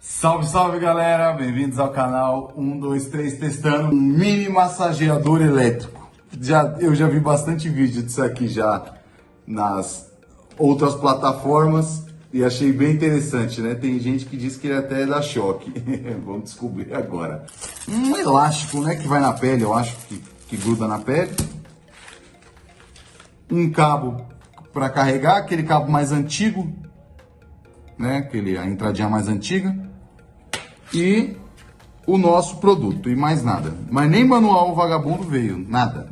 Salve, salve galera, bem-vindos ao canal 123 testando um mini massageador elétrico. Eu já vi bastante vídeo disso aqui já nas outras plataformas e achei bem interessante, né? Tem gente que diz que ele até dá choque. Vamos descobrir agora. Um elástico, né, que vai na pele, eu acho que gruda na pele. Um cabo para carregar, aquele cabo mais antigo, né? A entradinha mais antiga. E o nosso produto, e mais nada. Mas nem manual o vagabundo veio. Nada.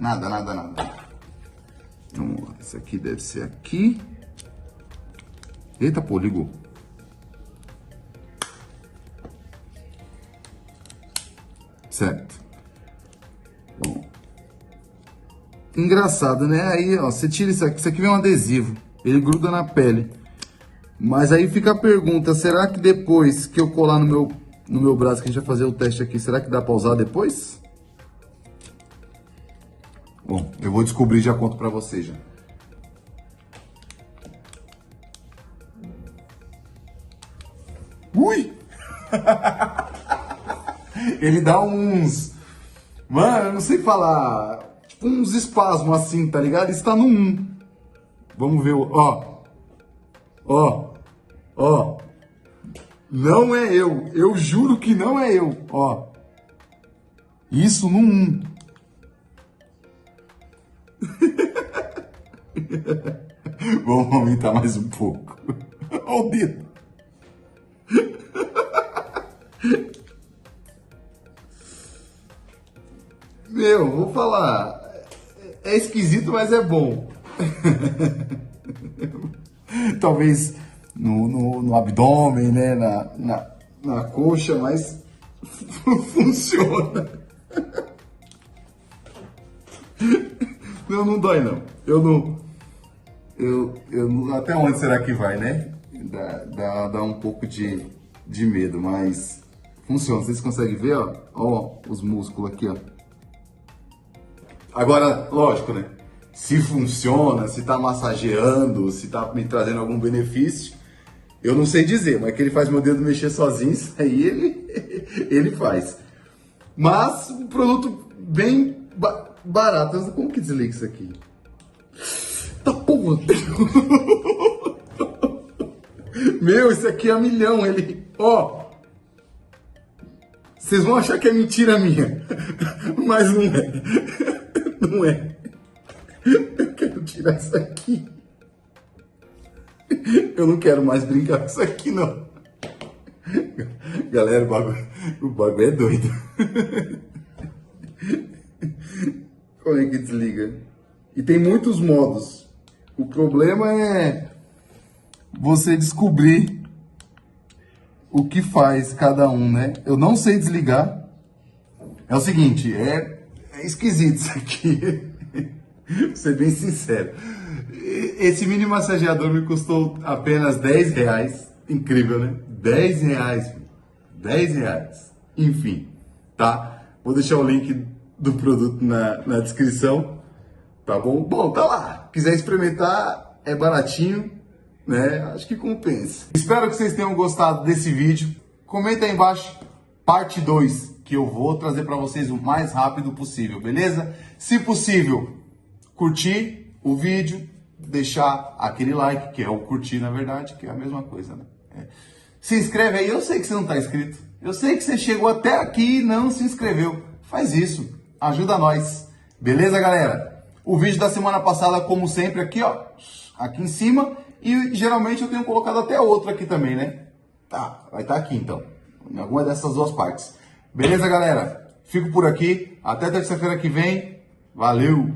Vamos lá, esse aqui deve ser aqui. Eita, pô, ligou. Certo. Bom. Engraçado, né? Aí, ó, você tira isso aqui vem um adesivo. Ele gruda na pele. Mas aí fica a pergunta, será que depois que eu colar no meu braço, que a gente vai fazer o teste aqui, será que dá pra usar depois? Bom, eu vou descobrir e já conto pra vocês já. Ui! Ele dá uns... Mano, eu não sei falar... Tipo uns espasmos assim, tá ligado? Está no 1. Vamos ver o... Ó. Não é eu. Eu juro que não é eu. Ó. Isso no 1. Vamos aumentar mais um pouco. Olha o dedo. Meu, vou falar. É esquisito, mas é bom. Talvez no abdômen, né? Na coxa, mas funciona. Não dói não. Eu não. Até onde será que vai, né? Dá um pouco de medo, mas funciona. Vocês conseguem ver, ó? Ó, os músculos aqui, ó. Agora, lógico, né? Se funciona, se tá massageando, se tá me trazendo algum benefício, eu não sei dizer, mas que ele faz meu dedo mexer sozinho, isso aí ele faz. Mas um produto bem barato. Como que desliga isso aqui? Tá porra! Meu, isso aqui é milhão, ele... Ó! Vocês vão achar que é mentira minha, mas não é. Não é. Eu quero tirar isso aqui. Eu não quero mais brincar com isso aqui, não. Galera, o bagulho é doido. Como é que desliga? E tem muitos modos. O problema é você descobrir o que faz cada um, né? Eu não sei desligar. É o seguinte, é esquisito isso aqui. Vou ser bem sincero. Esse mini massageador me custou apenas 10 reais. Incrível, né? 10 reais. 10 reais. Enfim, tá? Vou deixar o link do produto na descrição. Tá bom? Bom, tá lá. Quiser experimentar, é baratinho, né? Acho que compensa. Espero que vocês tenham gostado desse vídeo. Comenta aí embaixo, parte 2, que eu vou trazer para vocês o mais rápido possível, beleza? Se possível, curtir o vídeo, deixar aquele like, que é o curtir na verdade, que é a mesma coisa, né? Se inscreve aí, eu sei que você não tá inscrito. Eu sei que você chegou até aqui e não se inscreveu. Faz isso, ajuda nós. Beleza, galera? O vídeo da semana passada, como sempre, aqui, ó, aqui em cima. E geralmente eu tenho colocado até outro aqui também, né? Tá, vai estar aqui então, em alguma dessas duas partes. Beleza, galera? Fico por aqui. Até terça-feira que vem. Valeu!